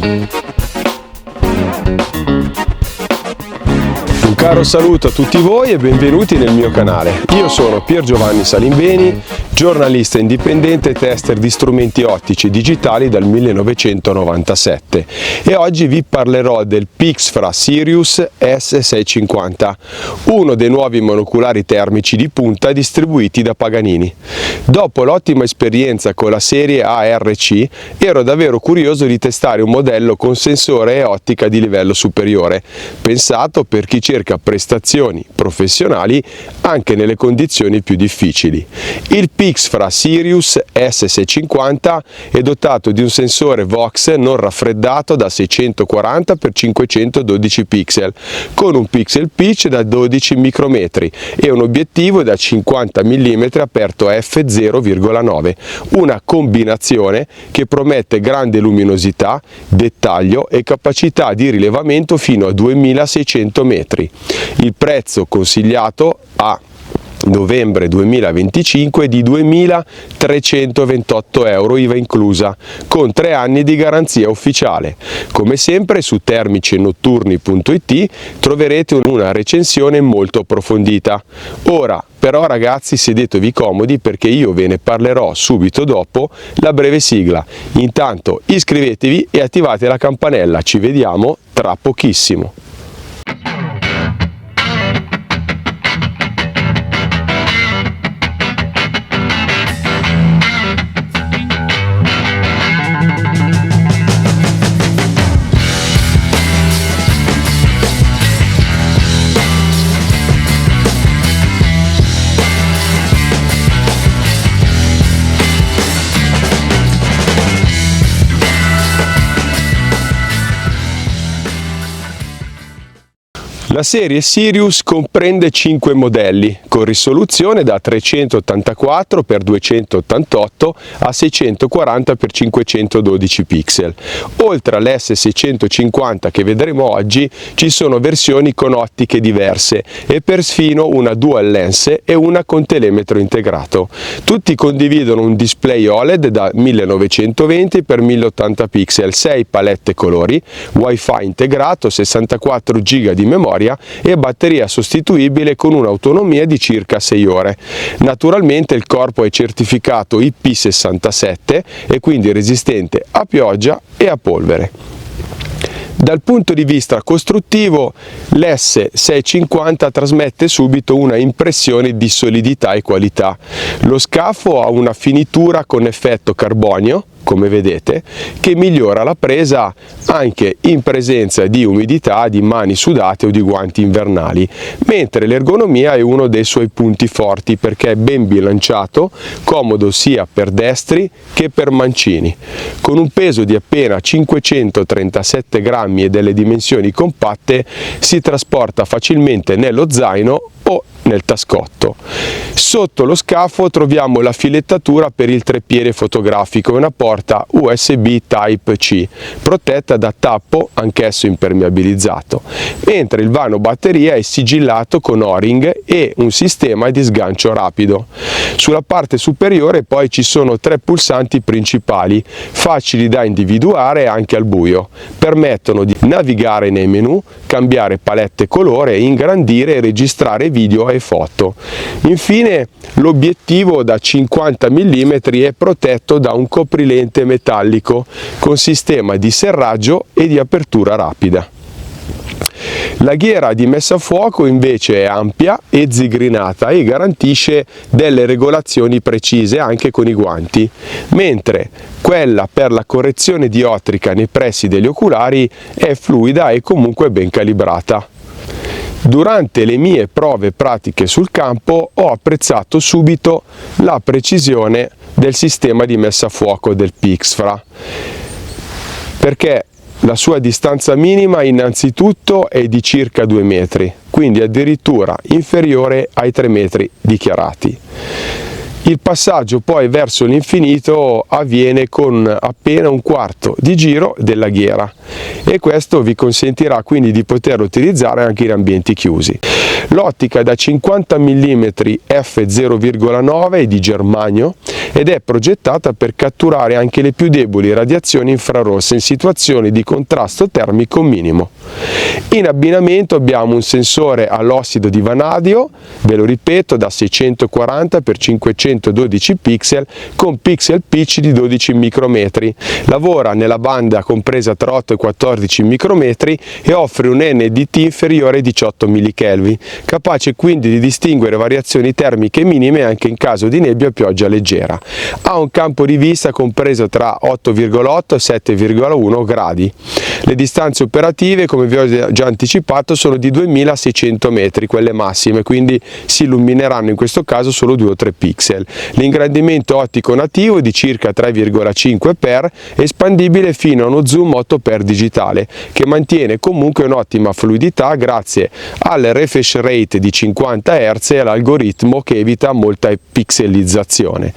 Un caro saluto a tutti voi e benvenuti nel mio canale. Io sono Pier Giovanni Salimbeni, giornalista indipendente e tester di strumenti ottici digitali dal 1997 e oggi vi parlerò del Pixfra Sirius S650, uno dei nuovi monoculari termici di punta distribuiti da Paganini. Dopo l'ottima esperienza con la serie ARC ero davvero curioso di testare un modello con sensore e ottica di livello superiore, pensato per chi cerca prestazioni professionali anche nelle condizioni più difficili. Il Pixfra Sirius S650 è dotato di un sensore Vox non raffreddato da 640 x 512 pixel con un pixel pitch da 12 micrometri e un obiettivo da 50 mm aperto f/0,9, una combinazione che promette grande luminosità, dettaglio e capacità di rilevamento fino a 2600 metri. Il prezzo consigliato a novembre 2025 di 2.328 euro IVA inclusa, con 3 anni di garanzia ufficiale. Come sempre su termicinotturni.it troverete una recensione molto approfondita. Ora però ragazzi, sedetevi comodi perché io ve ne parlerò subito dopo la breve sigla. Intanto iscrivetevi e attivate la campanella, ci vediamo tra pochissimo. La serie Sirius comprende 5 modelli con risoluzione da 384 x 288 a 640 x 512 pixel. Oltre all'S650 che vedremo oggi ci sono versioni con ottiche diverse e persino una dual lens e una con telemetro integrato. Tutti condividono un display OLED da 1920 x 1080 pixel, 6 palette colori, wifi integrato, 64 GB di memoria e batteria sostituibile con un'autonomia di circa 6 ore. Naturalmente il corpo è certificato IP67 e quindi resistente a pioggia e a polvere. Dal punto di vista costruttivo, l'S650 trasmette subito una impressione di solidità e qualità. Lo scafo ha una finitura con effetto carbonio, come vedete, che migliora la presa anche in presenza di umidità, di mani sudate o di guanti invernali, mentre l'ergonomia è uno dei suoi punti forti perché è ben bilanciato, comodo sia per destri che per mancini. Con un peso di appena 537 grammi e delle dimensioni compatte si trasporta facilmente nello zaino o nel tascotto. Sotto lo scafo troviamo la filettatura per il treppiede fotografico e una porta USB Type-C protetta da tappo anch'esso impermeabilizzato, mentre il vano batteria è sigillato con O-ring e un sistema di sgancio rapido. Sulla parte superiore poi ci sono 3 pulsanti principali, facili da individuare anche al buio, permettono di navigare nei menu, cambiare palette colore, ingrandire e registrare video e foto. Infine l'obiettivo da 50 mm è protetto da un coprilente metallico con sistema di serraggio e di apertura rapida. La ghiera di messa a fuoco invece è ampia e zigrinata e garantisce delle regolazioni precise anche con i guanti, mentre quella per la correzione diotrica nei pressi degli oculari è fluida e comunque ben calibrata. Durante le mie prove pratiche sul campo ho apprezzato subito la precisione del sistema di messa a fuoco del Pixfra, perché la sua distanza minima innanzitutto è di circa 2 metri, quindi addirittura inferiore ai 3 metri dichiarati. Il passaggio poi verso l'infinito avviene con appena un quarto di giro della ghiera e questo vi consentirà quindi di poter utilizzare anche in ambienti chiusi. L'ottica da 50 mm f/0,9 è di germanio ed è progettata per catturare anche le più deboli radiazioni infrarosse in situazioni di contrasto termico minimo. In abbinamento abbiamo un sensore all'ossido di vanadio, ve lo ripeto, da 640 x 512 pixel con pixel pitch di 12 micrometri. Lavora nella banda compresa tra 8 e 14 micrometri e offre un NDT inferiore ai 18 millikelvin, capace quindi di distinguere variazioni termiche minime anche in caso di nebbia o pioggia leggera. Ha un campo di vista compreso tra 8,8 e 7,1 gradi. Le distanze operative, come vi ho già anticipato, sono di 2600 metri, quelle massime, quindi si illumineranno in questo caso solo 2 o 3 pixel. L'ingrandimento ottico nativo è di circa 3,5x, espandibile fino a uno zoom 8x digitale, che mantiene comunque un'ottima fluidità grazie al refresh rate di 50 Hz e all'algoritmo che evita molta pixelizzazione.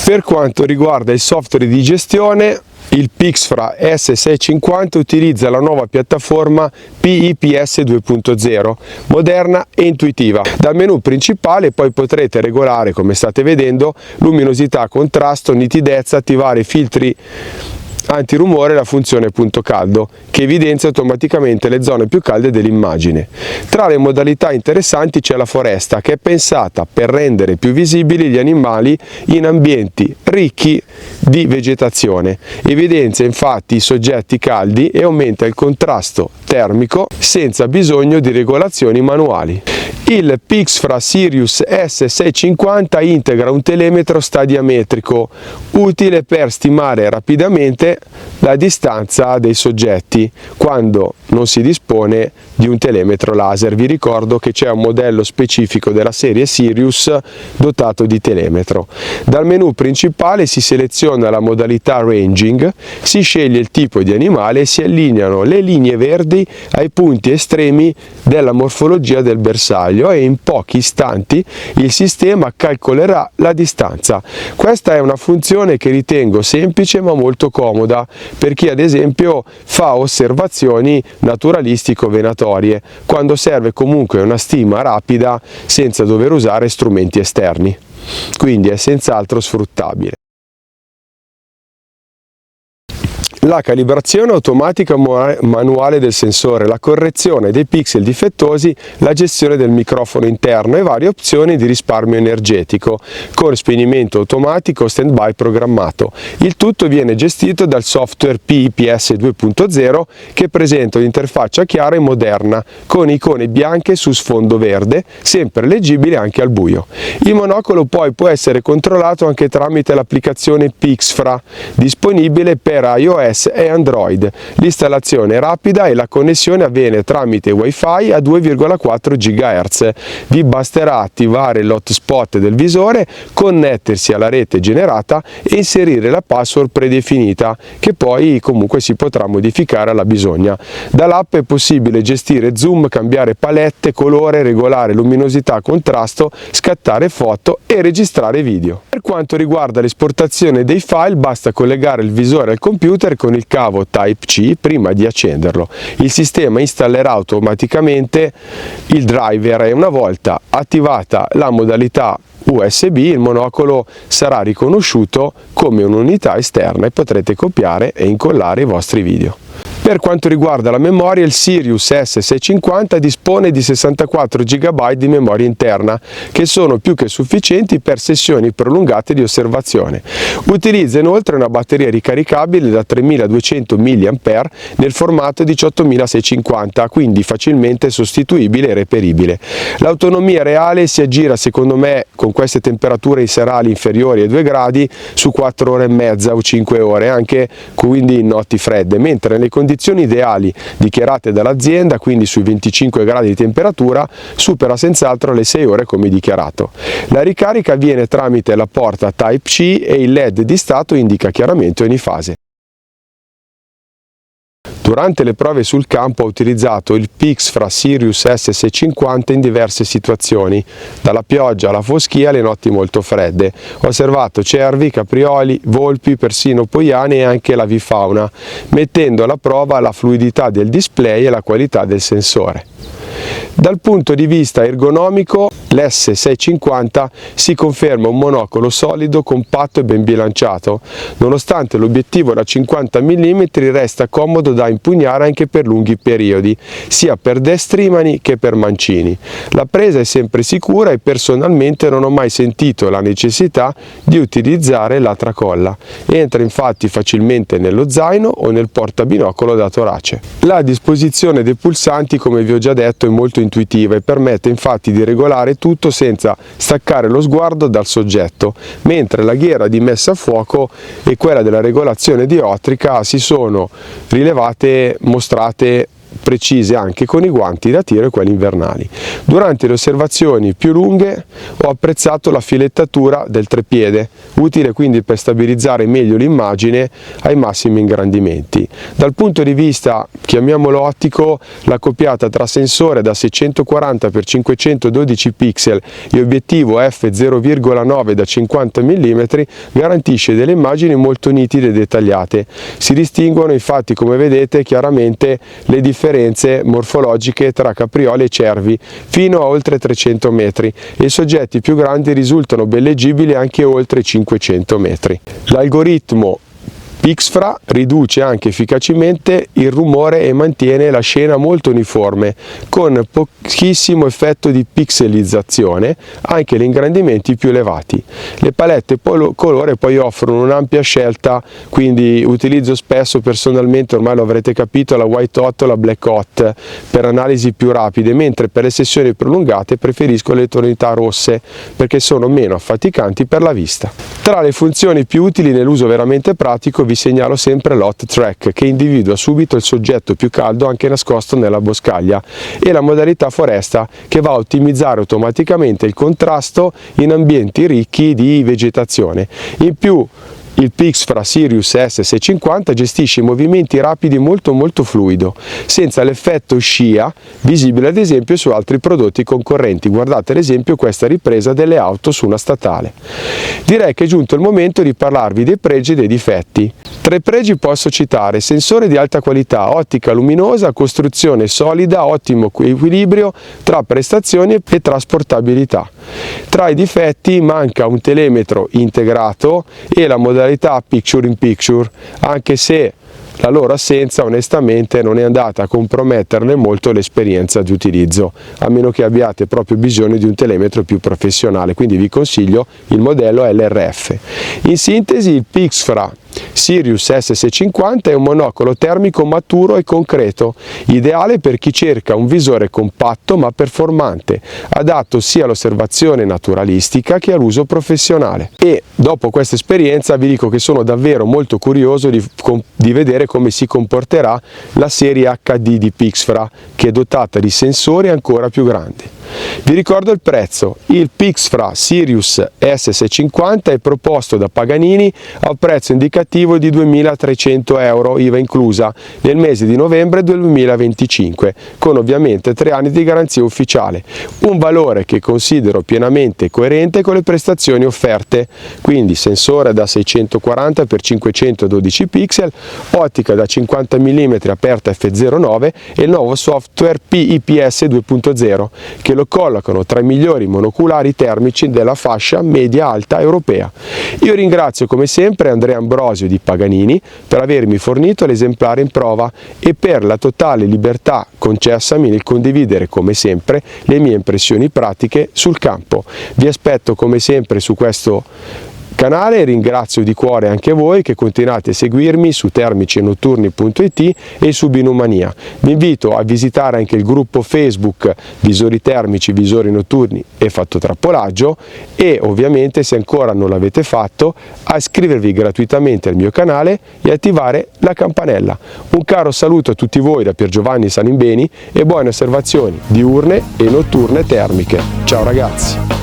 Per quanto riguarda il software di gestione, il Pixfra S650 utilizza la nuova piattaforma PIPS 2.0, moderna e intuitiva. Dal menu principale poi potrete regolare, come state vedendo, luminosità, contrasto, nitidezza, attivare filtri antirumore e la funzione punto caldo, che evidenzia automaticamente le zone più calde dell'immagine. Tra le modalità interessanti c'è la foresta, che è pensata per rendere più visibili gli animali in ambienti ricchi di vegetazione. Evidenzia infatti i soggetti caldi e aumenta il contrasto termico senza bisogno di regolazioni manuali. Il Pixfra Sirius S650 integra un telemetro stadiametrico utile per stimare rapidamente la distanza dei soggetti quando non si dispone di un telemetro laser. Vi ricordo che c'è un modello specifico della serie Sirius dotato di telemetro. Dal menu principale si seleziona la modalità ranging, si sceglie il tipo di animale e si allineano le linee verdi ai punti estremi della morfologia del bersaglio e in pochi istanti il sistema calcolerà la distanza. Questa è una funzione che ritengo semplice ma molto comoda per chi ad esempio fa osservazioni naturalistico-venatorie, quando serve comunque una stima rapida senza dover usare strumenti esterni. Quindi è senz'altro sfruttabile. La calibrazione automatica manuale del sensore, la correzione dei pixel difettosi, la gestione del microfono interno e varie opzioni di risparmio energetico con spegnimento automatico stand-by programmato. Il tutto viene gestito dal software PIPS 2.0 che presenta un'interfaccia chiara e moderna con icone bianche su sfondo verde, sempre leggibile anche al buio. Il monocolo poi può essere controllato anche tramite l'applicazione Pixfra, disponibile per iOS e Android. L'installazione è rapida e la connessione avviene tramite Wi-Fi a 2,4 GHz. Vi basterà attivare l'hotspot del visore, connettersi alla rete generata e inserire la password predefinita, che poi comunque si potrà modificare alla bisogna. Dall'app è possibile gestire zoom, cambiare palette, colore, regolare luminosità, contrasto, scattare foto e registrare video. Per quanto riguarda l'esportazione dei file, basta collegare il visore al computer con il cavo Type-C prima di accenderlo. Il sistema installerà automaticamente il driver e una volta attivata la modalità USB il monocolo sarà riconosciuto come un'unità esterna e potrete copiare e incollare i vostri video. Per quanto riguarda la memoria, il Sirius S650 dispone di 64 GB di memoria interna, che sono più che sufficienti per sessioni prolungate di osservazione. Utilizza inoltre una batteria ricaricabile da 3200 mAh nel formato 18650, quindi facilmente sostituibile e reperibile. L'autonomia reale si aggira, secondo me, con queste temperature serali inferiori ai 2 gradi, su 4 ore e mezza o 5 ore, anche quindi in notti fredde, mentre nelle condizioni ideali dichiarate dall'azienda, quindi sui 25 gradi di temperatura, supera senz'altro le 6 ore come dichiarato. La ricarica avviene tramite la porta Type-C e il LED di stato indica chiaramente ogni fase. Durante le prove sul campo ho utilizzato il Pixfra Sirius S650 in diverse situazioni, dalla pioggia alla foschia alle notti molto fredde. Ho osservato cervi, caprioli, volpi, persino poiane e anche l'avifauna, mettendo alla prova la fluidità del display e la qualità del sensore. Dal punto di vista ergonomico, l'S650 si conferma un monocolo solido, compatto e ben bilanciato. Nonostante l'obiettivo da 50 mm resta comodo da impugnare anche per lunghi periodi, sia per destrimani che per mancini. La presa è sempre sicura e personalmente non ho mai sentito la necessità di utilizzare la tracolla. Entra infatti facilmente nello zaino o nel portabinocolo da torace. La disposizione dei pulsanti, come vi ho già detto, è molto intuitiva e permette infatti di regolare tutto senza staccare lo sguardo dal soggetto, mentre la ghiera di messa a fuoco e quella della regolazione diotrica si sono rilevate mostrate precise anche con i guanti da tiro e quelli invernali. Durante le osservazioni più lunghe ho apprezzato la filettatura del trepiede, utile quindi per stabilizzare meglio l'immagine ai massimi ingrandimenti. Dal punto di vista, chiamiamolo ottico, l'accoppiata tra sensore da 640x512 pixel e obiettivo f0,9 da 50 mm garantisce delle immagini molto nitide e dettagliate. Si distinguono infatti, come vedete, chiaramente le differenze morfologiche tra caprioli e cervi fino a oltre 300 metri e i soggetti più grandi risultano ben leggibili anche oltre 500 metri. L'algoritmo Pixfra riduce anche efficacemente il rumore e mantiene la scena molto uniforme, con pochissimo effetto di pixelizzazione, anche gli ingrandimenti più elevati. Le palette colore poi offrono un'ampia scelta, quindi utilizzo spesso personalmente, ormai lo avrete capito, la White Hot o la Black Hot per analisi più rapide, mentre per le sessioni prolungate preferisco le tonalità rosse perché sono meno affaticanti per la vista. Tra le funzioni più utili nell'uso veramente pratico vi segnalo sempre l'Hot Track, che individua subito il soggetto più caldo anche nascosto nella boscaglia, e la modalità foresta, che va a ottimizzare automaticamente il contrasto in ambienti ricchi di vegetazione. In più il Pixfra Sirius S650 gestisce i movimenti rapidi molto fluido, senza l'effetto scia visibile ad esempio su altri prodotti concorrenti. Guardate ad esempio questa ripresa delle auto su una statale. Direi che è giunto il momento di parlarvi dei pregi e dei difetti. Tra i pregi posso citare sensore di alta qualità, ottica luminosa, costruzione solida, ottimo equilibrio tra prestazioni e trasportabilità. Tra i difetti manca un telemetro integrato e la modalità picture in picture, anche se la loro assenza onestamente non è andata a comprometterne molto l'esperienza di utilizzo, a meno che abbiate proprio bisogno di un telemetro più professionale, quindi vi consiglio il modello LRF. In sintesi, il Pixfra Sirius S650 è un monocolo termico maturo e concreto, ideale per chi cerca un visore compatto ma performante, adatto sia all'osservazione naturalistica che all'uso professionale. E dopo questa esperienza vi dico che sono davvero molto curioso di vedere come si comporterà la serie HD di Pixfra, che è dotata di sensori ancora più grandi. Vi ricordo il prezzo: il Pixfra Sirius S650 è proposto da Paganini a un prezzo indicativo di 2.300 euro IVA inclusa nel mese di novembre 2025, con ovviamente 3 anni di garanzia ufficiale, un valore che considero pienamente coerente con le prestazioni offerte, quindi sensore da 640x512 pixel, ottica da 50 mm aperta f0.9 e il nuovo software PIPS 2.0 che lo collocano tra i migliori monoculari termici della fascia media-alta europea. Io ringrazio come sempre Andrea Ambrosio di Paganini per avermi fornito l'esemplare in prova e per la totale libertà concessami nel condividere come sempre le mie impressioni pratiche sul campo. Vi aspetto come sempre su questo canale e ringrazio di cuore anche voi che continuate a seguirmi su termicinotturni.it e su Binumania. Vi invito a visitare anche il gruppo Facebook Visori Termici, Visori Notturni e Fatto Trappolaggio e ovviamente, se ancora non l'avete fatto, a iscrivervi gratuitamente al mio canale e attivare la campanella. Un caro saluto a tutti voi da Pier Giovanni Salimbeni e buone osservazioni diurne e notturne termiche. Ciao ragazzi!